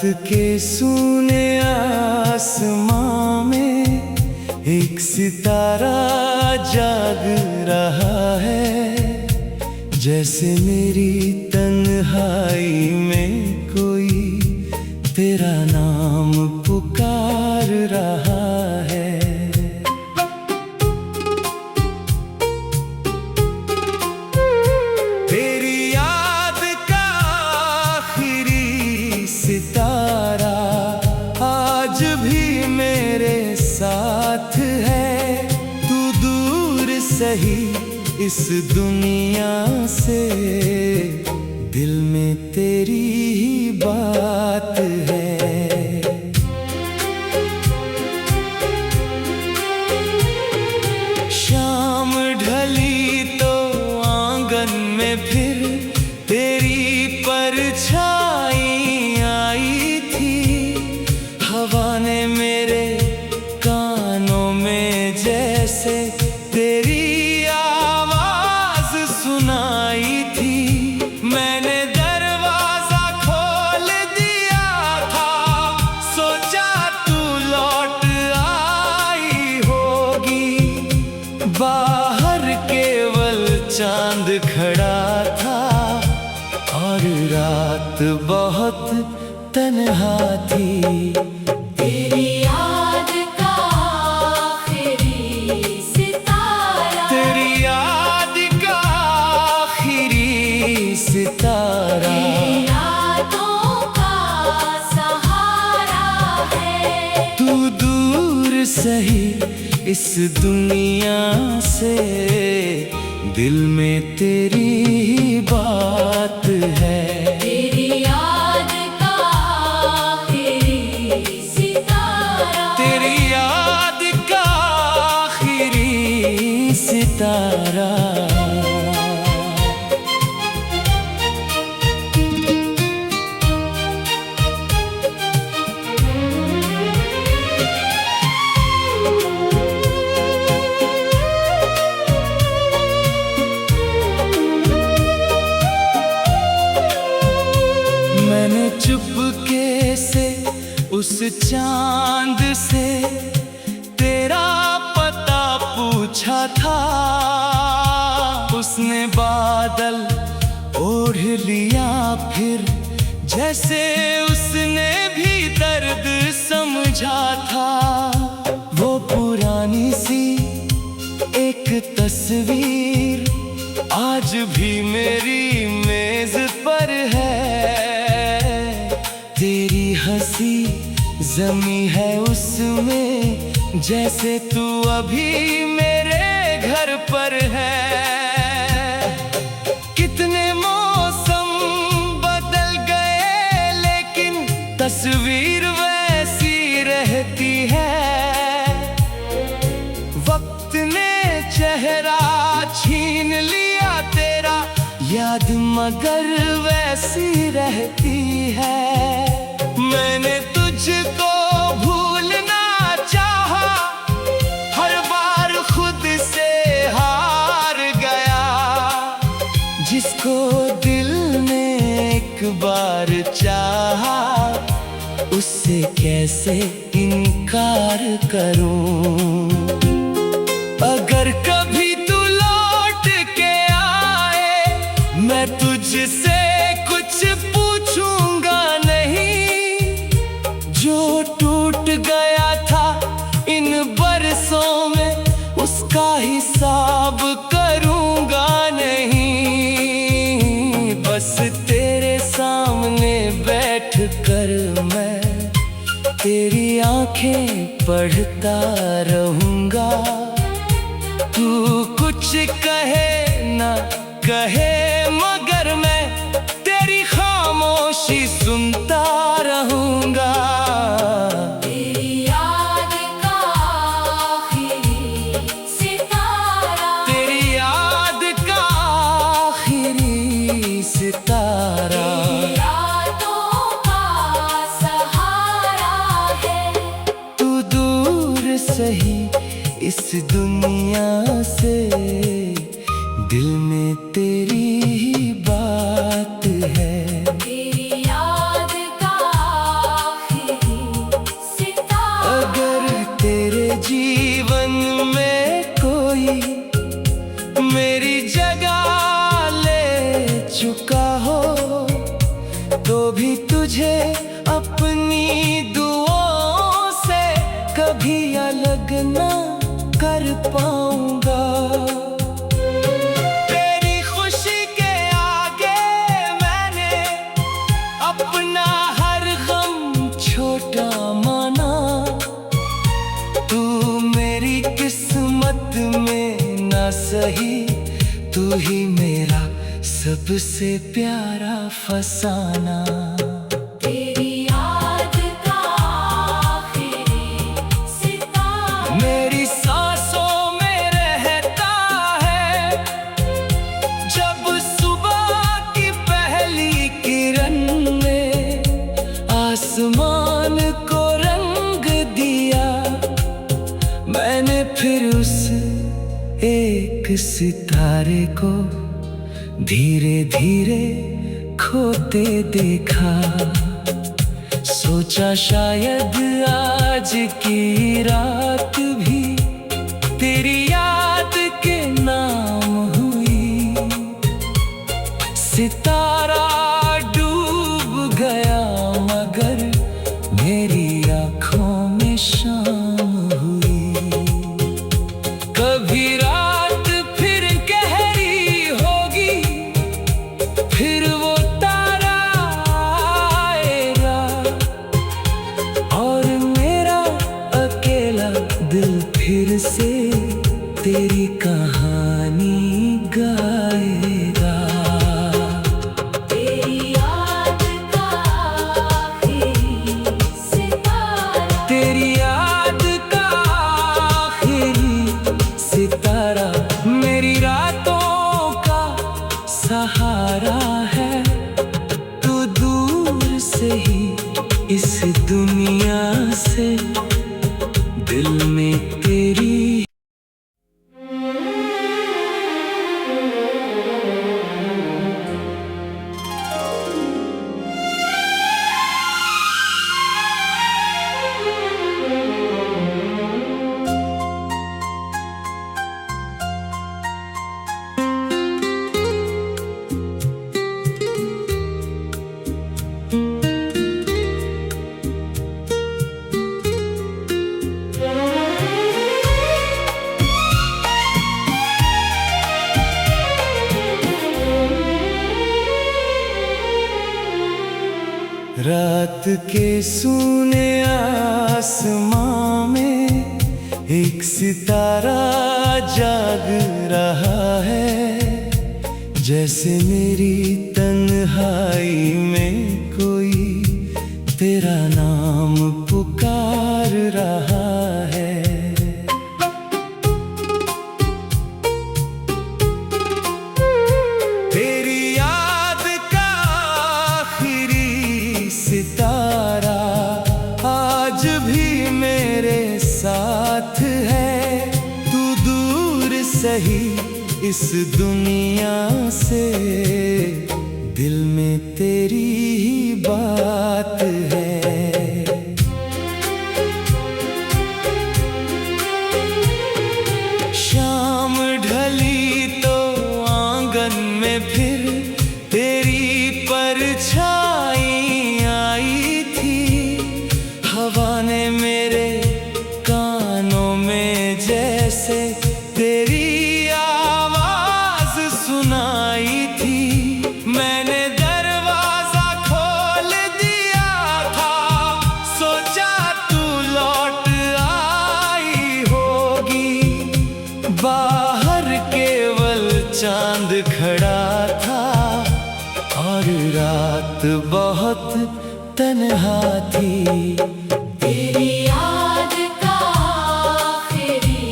के सूने आसमां में एक सितारा जाग रहा है, जैसे मेरी तन्हाई में कोई तेरा नाम पुकार रहा है। तेरी याद का आखिरी सितारा आज भी मेरे साथ है। तू दूर सही इस दुनिया से, दिल में तेरी ही बात है। शाम ढली तो आंगन में फिर तेरी परछाई आई थी। हवा ने मेरे कानों में जैसे तेरी आवाज सुनाई थी। मैंने दरवाजा खोल दिया था, सोचा तू लौट आई होगी। बाहर केवल चांद खड़ा था और रात बहुत तन्हा थी। तेरी याद का आखिरी सितारा, तेरी याद का आखिरी सितारा, तेरी यादों का सहारा है। तू दूर सही इस दुनिया से, दिल में तेरी ही बात है। तेरी याद का आखिरी सितारा, तेरी याद का आखिरी सितारा। मैंने चुपके से उस चांद से तेरा पता पूछा था। उसने बादल ओढ़ लिया फिर, जैसे उसने भी दर्द समझा था। वो पुरानी सी एक तस्वीर आज भी मेरी मेज पर है। तेरी हंसी जमी है उसमें, जैसे तू अभी मेरे घर पर है। कितने मौसम बदल गए लेकिन तस्वीर वैसी रहती है। वक्त ने चेहरा छीन लिया तेरा, याद मगर वैसी रहती है। मैंने तुझको भूलना चाहा, हर बार खुद से हार गया। जिसको दिल ने एक बार चाहा, उससे कैसे इनकार करूं। अगर कभी तू लौट के आए, मैं तुझसे कुछ पूछूंगा नहीं। जो टूट गया था इन बरसों में, उसका हिसाब करूंगा नहीं। बस तेरे सामने बैठ कर मैं तेरी आंखें पढ़ता रहूंगा। तू कुछ कहे ना कहे, मगर मैं तेरी खामोशी सुनता रहूंगा। तेरी याद का आखिरी सितारा, तेरी याद का आखिरी सितारा, तेरी यादों का सहारा है। तू दूर सही इस दुनिया से, दिल में तेरी ही बात है। तेरी याद का तुझे अपनी दुआओं से कभी अलग ना कर पाऊंगा। तेरी खुशी के आगे मैंने अपना हर गम छोटा माना। तू मेरी किस्मत में ना सही, तू ही मेरा सबसे प्यारा फसाना। तेरी याद का आखिरी सितारा मेरी सांसों में रहता है, जब सुबह की पहली किरण ने आसमान को रंग दिया। मैंने फिर उस एक सितारे को धीरे धीरे खोते देखा। सोचा शायद आज की रात भी तेरी याद के नाम हुई। सितारा डूब गया मगर मेरी आँखों में शाम हुई। कभी रात फिर गहरी होगी, फिर वो तारा आएगा और मेरा अकेला दिल फिर से तेरी कहानी गाएगा। तेरी याद का आखिरी सितारा तेरी याद का आखिरी सितारा मेरी रातों का सहारा है। तू दूर से ही इस दुनिया से दिल में तेरी। रात के सूने आसमां में एक सितारा जाग रहा है। जैसे मेरी तन्हाई में कोई तेरा नाम पुकार रहा है। तेरी याद का आखिरी सितारा आज भी मेरे साथ है। तू दूर सही इस दुनिया से, दिल में तेरी ही बात है। शाम ढली तो आंगन में फिर तेरी परछाई आई थी। हवा ने मेरे कानों में जैसे तेरी आवाज सुनाई थी। मैंने दरवाजा खोल दिया था, सोचा तू लौट आई होगी। बाहर केवल चांद खड़ा था और रात बहुत तन्हा थी। तेरी याद का आखिरी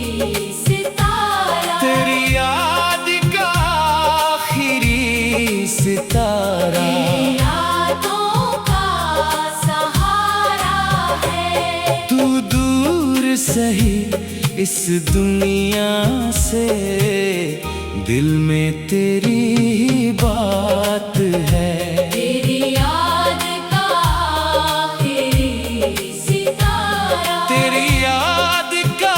सितारा तेरी याद का आखिरी सितारा यादों का सहारा है। तू दूर सही इस दुनिया से, दिल में तेरी ही बात है। तेरी याद का आखिरी सितारा तेरी याद का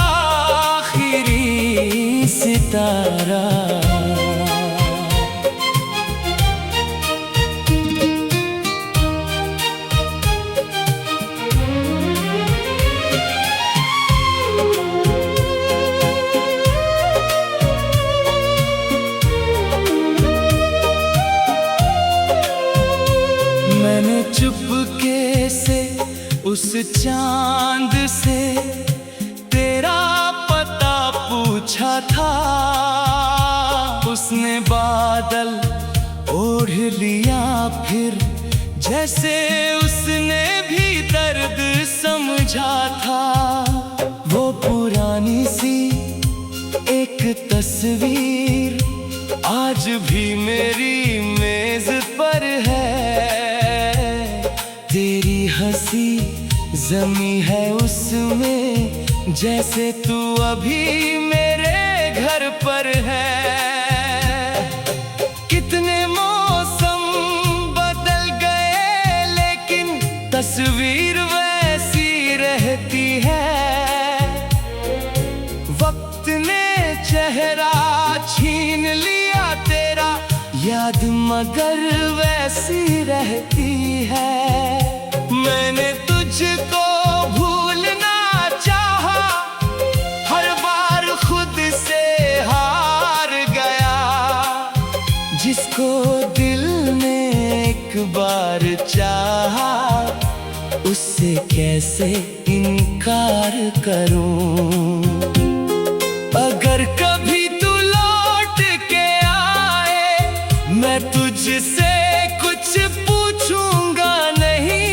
आखिरी सितारा। चांद से तेरा पता पूछा था, उसने बादल ओढ़ लिया फिर, जैसे उसने भी दर्द समझा था। वो पुरानी सी एक तस्वीर आज भी मेरी मेज पर है। तेरी हंसी जमी है उसमें, जैसे तू अभी मेरे घर पर है। कितने मौसम बदल गए लेकिन तस्वीर वैसी रहती है। वक्त ने चेहरा छीन लिया तेरा, याद मगर वैसी रहती है। मैंने तुझको भूलना चाहा, हर बार खुद से हार गया। जिसको दिल ने एक बार चाहा, उससे कैसे इनकार करूं। अगर कभी तू लौट के आए, मैं तुझसे कुछ पूछूंगा नहीं।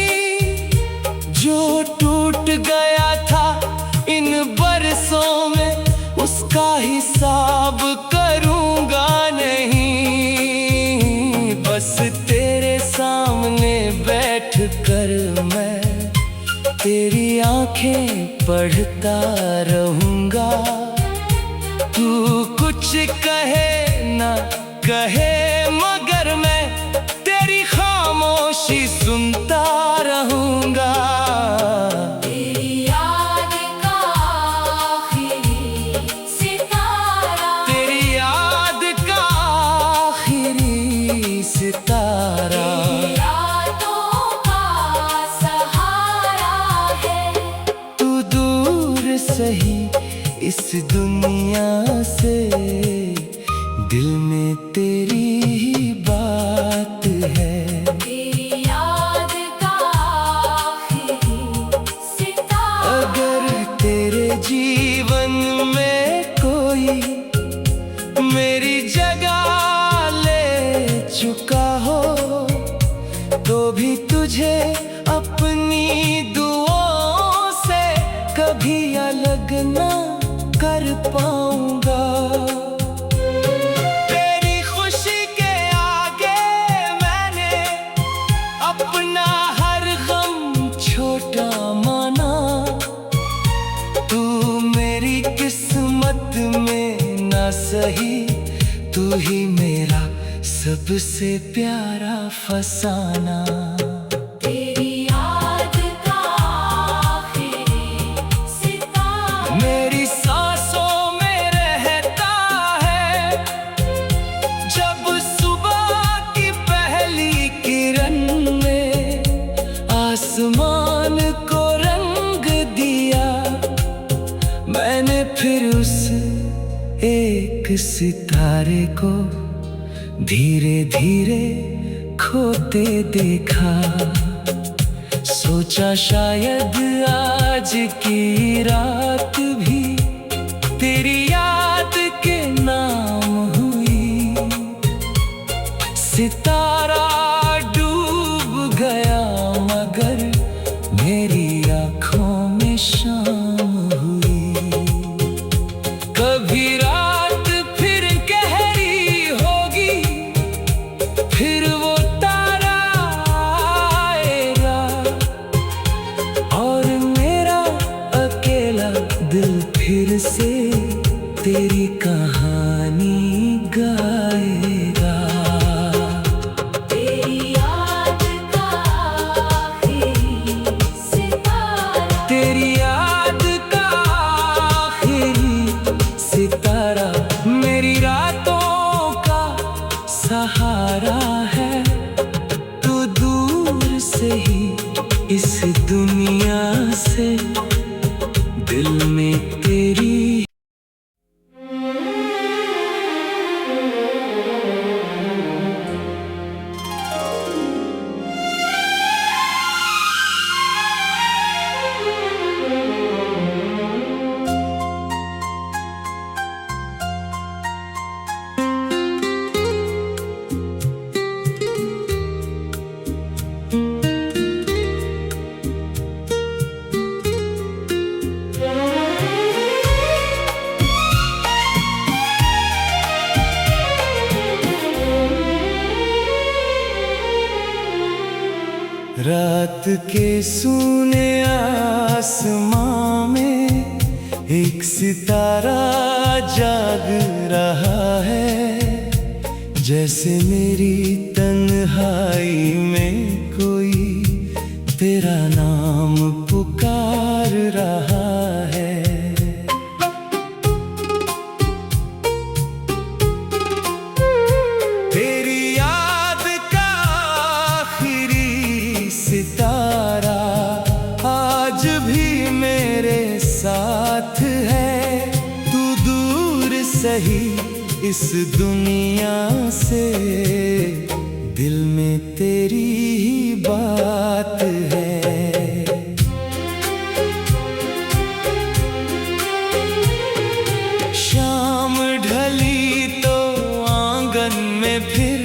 जो टूट गया था इन बरसों में, उसका हिसाब करूंगा नहीं। बस तेरे सामने बैठ कर मैं तेरी आंखें पढ़ता रहूंगा। तू कुछ कहे ना कहे, मगर मैं तेरी खामोशी सुनता रहूंगा। तेरी याद का आखिरी सितारा, तेरी याद का आखिरी सितारा, तेरी यादों का सहारा है। तू दूर सही इस दुनिया से, दिल में तेरी ही बात है। तेरी याद का आखिरी सितारा, अगर तेरे जीवन में कोई मेरी जगह ले चुका हो, तो भी तुझे अपनी दुआओं से कभी अलग ना कर पाऊंगा। तेरी खुशी के आगे मैंने अपना हर गम छोटा माना। तू मेरी किस्मत में ना सही, तू ही मेरा सबसे प्यारा फसाना। तेरी याद का आखिरी सितारा, मेरी सांसों में रहता है, जब सुबह की पहली किरण ने आसमान को रंग दिया। मैंने फिर उस एक सितारे को धीरे धीरे खोते देखा। सोचा शायद आज की रात भी तेरी याद के नाम हुई। सितारा डूब गया मगर मेरी आंखों में शाम हुई। कभी रात फिर गहरी होगी, फिर वो तारा आएगा, और मेरा अकेला दिल फिर से तेरी कहानी गाएगा। तेरी याद का आखिरी सितारा, तेरी याद का आखिरी सितारा, मेरी रातों का सहारा है। तू दूर से ही इस दुनिया से, दिल में तेरी रात के सूने आसमां में एक सितारा जाग रहा है, जैसे मेरी तन्हाई में कोई तेरा नाम पुकार रहा है। तेरी याद का आखिरी सितारा आज भी मेरे साथ है। तू दूर सही इस दुनिया से, दिल में तेरी ही बात है। शाम ढली तो आंगन में फिर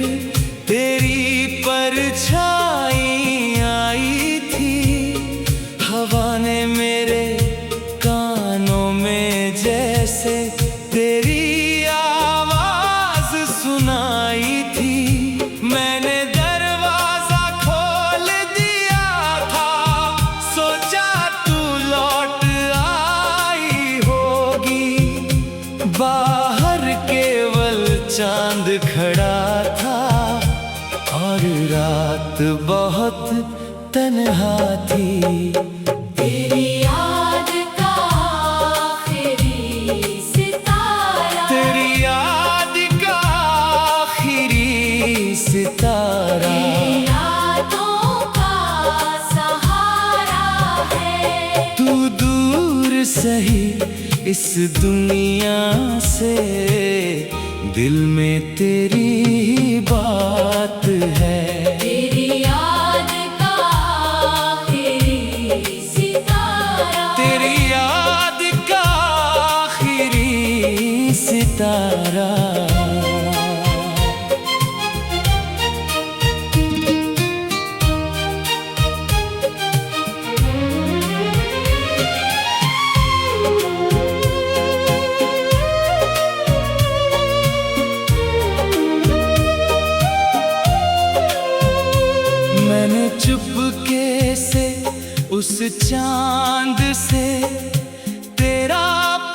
तेरी परछाई आई थी। हवा ने मेरे कानों में जैसे तेरी आवाज सुनाई थी। मैंने दरवाजा खोल दिया था, सोचा तू लौट आई होगी। बाहर केवल चांद खड़ा था और रात बहुत तन्हा थी। तेरी याद का आखिरी सितारा, तेरी याद का आखिरी सितारा, तेरी यादों का सहारा है। तू दूर सही इस दुनिया से, दिल में तेरी ही बात है। तेरी याद का आखिरी सितारा, तेरी याद का आखिरी सितारा। मैंने चुपके से उस चांद से तेरा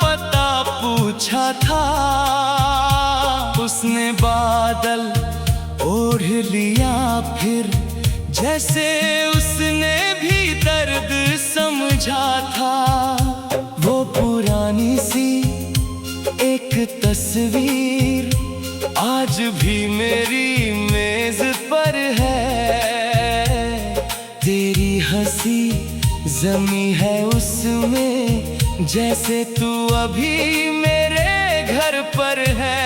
पता पूछा था। उसने बादल ओढ़ लिया फिर, जैसे उसने भी दर्द समझा था। वो पुरानी सी एक तस्वीर आज भी मेरी मेज पर है। तेरी हंसी जमी है उसमें, जैसे तू अभी मेरे घर पर है।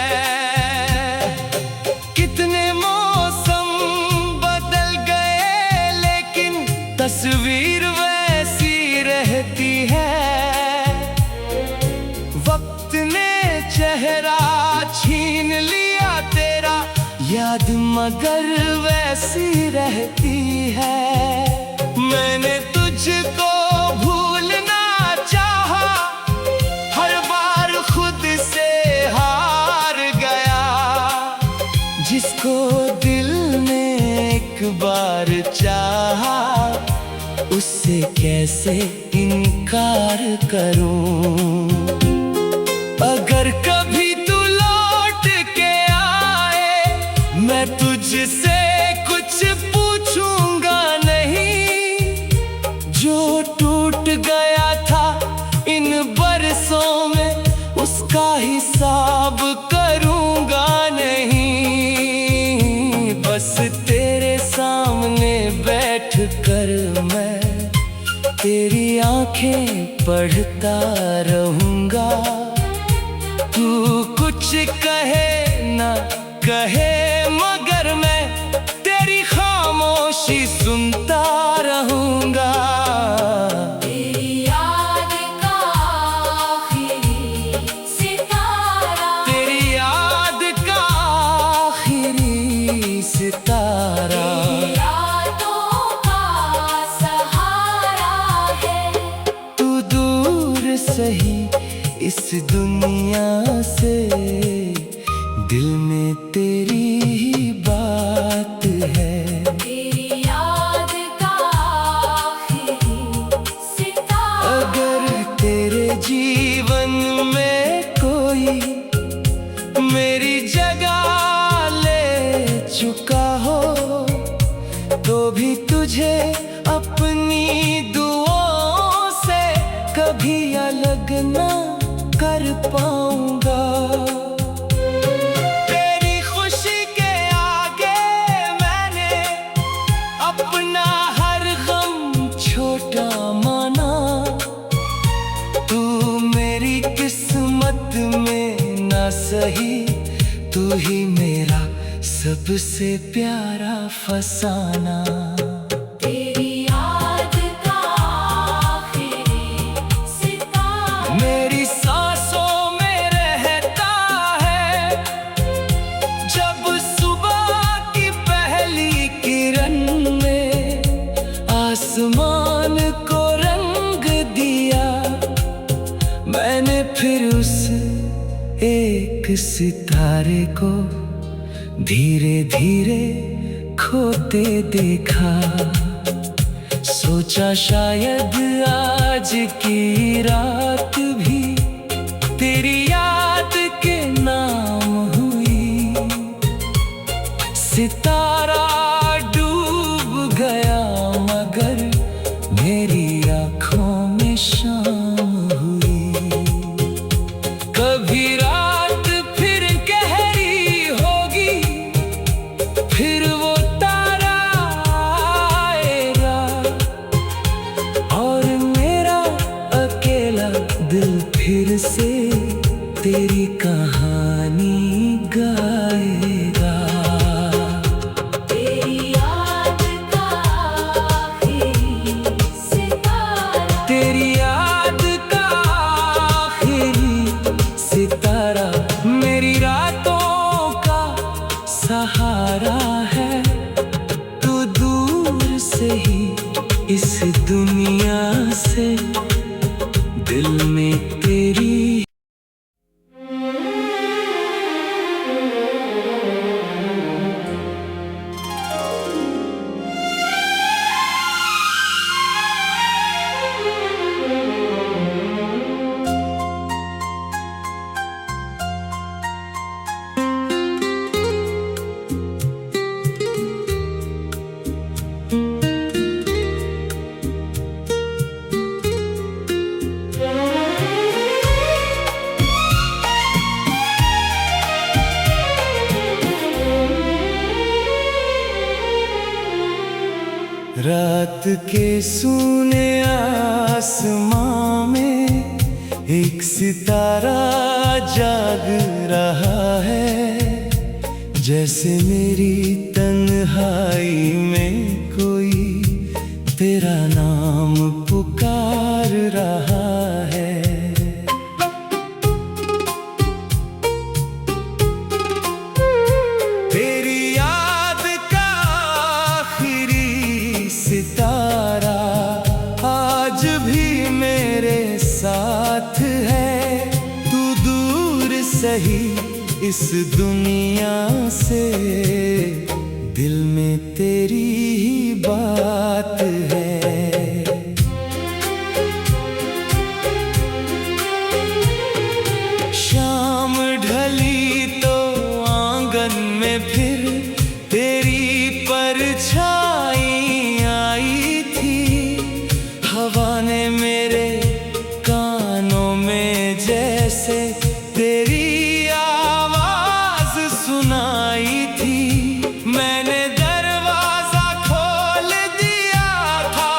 कितने मौसम बदल गए लेकिन तस्वीर वैसी रहती है। वक्त ने चेहरा छीन लिया तेरा, याद मगर वैसी रहती है। मैंने तुझको भूलना चाहा, हर बार खुद से हार गया। जिसको दिल ने एक बार चाहा, उससे कैसे इनकार करूं। अगर कभी तू लौट के आए, मैं तुझसे कुछ पूछूंगा नहीं। जो टूट गया था इन बरसों में, उसका हिसाब करूंगा नहीं। बस तेरे सामने बैठ कर मैं तेरी आंखें पढ़ता रहूंगा। तू कुछ कहे ना कहे, मगर मैं तेरी खामोशी सुनता रहूंगा। तेरी याद का आखिरी सितारा, तेरी याद का आखिरी सितारा, तेरी यादों का सहारा है। तू दूर सही इस दुनिया से, दिल में तेरी ही बात है। तेरी याद का भी तुझे अपनी दुआओं से कभी अलग ना कर पाऊंगा। तेरी खुशी के आगे मैंने अपना हर गम छोटा माना। तू मेरी किस्मत में ना सही, तू ही मेरा सबसे प्यारा फसाना। तेरी याद का आखिरी सितारा मेरी सांसों में रहता है, जब सुबह की पहली किरण ने आसमान को रंग दिया। मैंने फिर उस एक सितारे को धीरे धीरे खोते देखा। सोचा शायद आज की रात भी तेरी याद के नाम हुई। सितारा डूब गया मगर मेरी आँखों में शाम हुई। कभी रात फिर गहरी होगी, फिर वो तारा आएगा और मेरा अकेला दिल फिर से तेरी कहानी गाएगा। तेरी याद का आखिरी सितारा तेरी याद का आखिरी सितारा मेरी रातों का सहारा है। तू दूर से ही इस दुनिया से दिल में तेरी। रात के सूने आसमां में एक सितारा जाग रहा है। जैसे मेरी तन्हाई में कोई तेरा नाम पुकार रहा है। तेरी याद का आखिरी सितारा आज भी मेरे साथ है। तू दूर सही इस दुनिया से, दिल में तेरी ही बात है। शाम ढली तो आंगन में फिर तेरी परछाई आई थी। हवा ने मेरे कानों में जैसे तेरी आवाज सुनाई थी। मैंने दरवाजा खोल दिया था,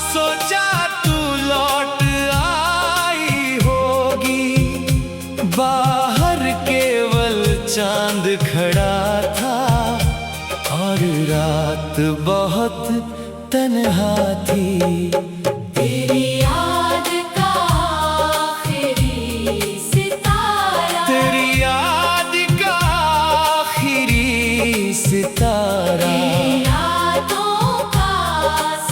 सोचा तू लौट आई होगी। बाहर केवल चांद खड़ा था और रात बहुत तन्हा थी। तेरी याद का आखिरी सितारा तेरी याद का आखिरी सितारा तेरी यादों का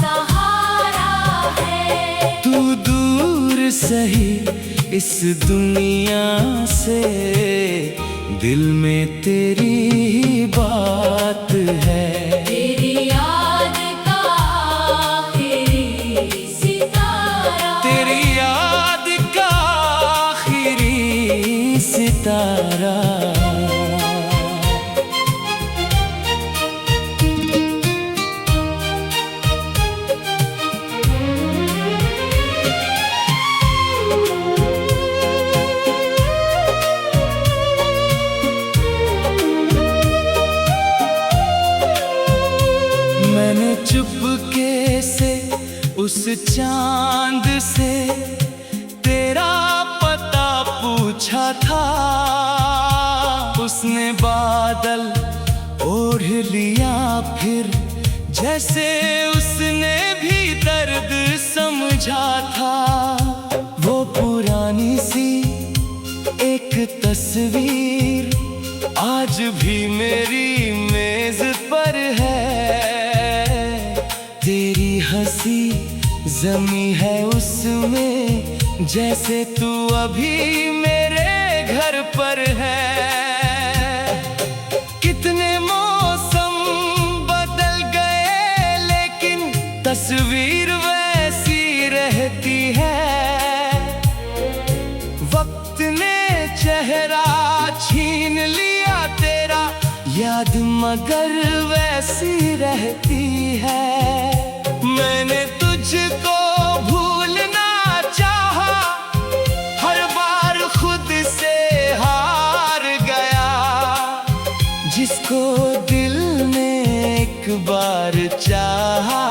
सहारा है। तू दूर सही इस दुनिया से, दिल में तेरी ही बात है। तेरी याद का आखिरी सितारा तेरी याद का आखिरी सितारा। उस चांद से तेरा पता पूछा था, उसने बादल ओढ़ लिया फिर, जैसे उसने भी दर्द समझा था। वो पुरानी सी एक तस्वीर आज भी मेरी मेज पर है। तेरी हंसी जमी है उसमें, जैसे तू अभी मेरे घर पर है। कितने मौसम बदल गए लेकिन तस्वीर वैसी रहती है। वक्त ने चेहरा छीन लिया तेरा, याद मगर वैसी रहती है। मैंने तुझको भूलना चाहा, हर बार खुद से हार गया। जिसको दिल ने एक बार चाहा,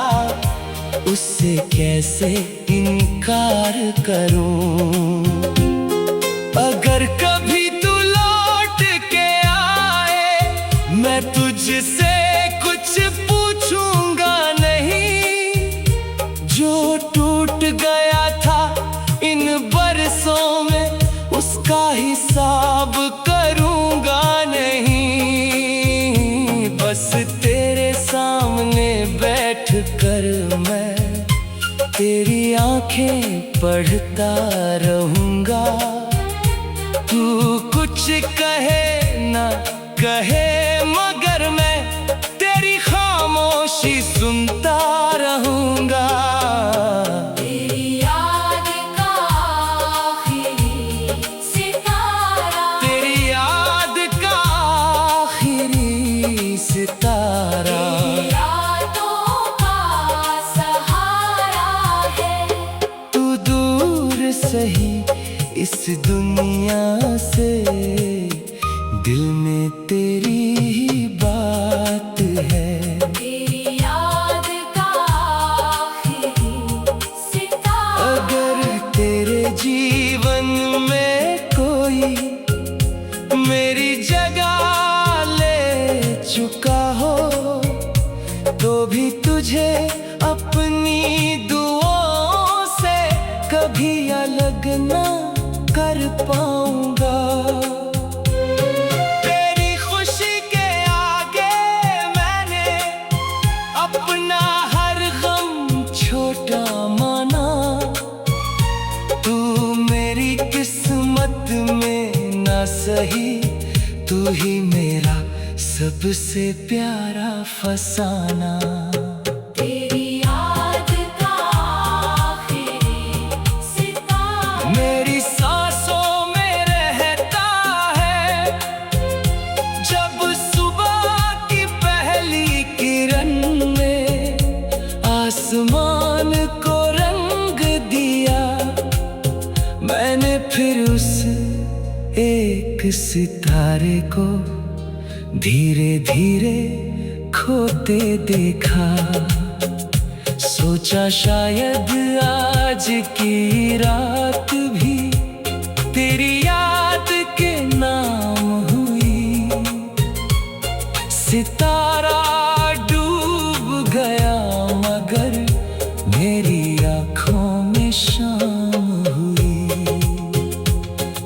उससे कैसे इनकार करूं। अगर कभी तू लौट के आए, मैं तुझसे कुछ पूछूंगा नहीं। जो टूट गया था इन बरसों में, उसका हिसाब करूंगा नहीं। बस तेरे सामने बैठ कर मैं तेरी आंखें पढ़ता रहूंगा। तू कुछ कहे ना कहे मगर मैं तेरी खामोशी सुनता रहूंगा। तेरी याद का आखिरी सितारा, तेरी याद का आखिरी सितारा, तेरी यादों का सहारा है। तू दूर सही इस दुनिया से, दिल में तेरी ही बात है। तेरी याद का आखिरी सितारा, अगर तेरे जीवन में कोई मेरी जगह ले चुका हो, तो भी तुझे अपनी दुआओं से कभी अलग ना कर पाऊंगा। तेरी खुशी के आगे मैंने अपना हर गम छोटा माना। तू मेरी किस्मत में ना सही, तू ही मेरा सबसे प्यारा फसाना। तेरी याद का आखिरी सितारा, मेरी सांसों में रहता है, जब सुबह की पहली किरण में आसमान को रंग दिया। मैंने फिर उस एक सितारे को धीरे धीरे खोते देखा। सोचा शायद आज की रात भी तेरी याद के नाम हुई। सितारा डूब गया मगर मेरी आँखों में शाम हुई।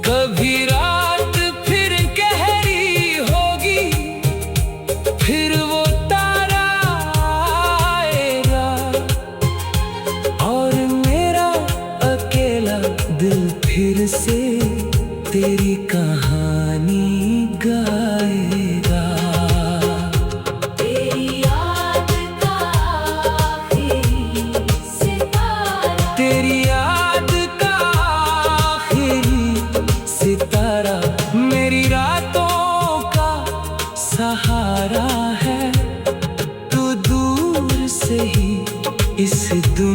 कभी रात फिर गहरी होगी, फिर वो तारा आएगा और मेरा अकेला दिल फिर से तेरी कहानी गाएगा। तेरी याद का आखिरी सितारा, तेरी याद का आखिरी सितारा, मेरी रातों का सहारा है। तू दूर से ही इस दुनिया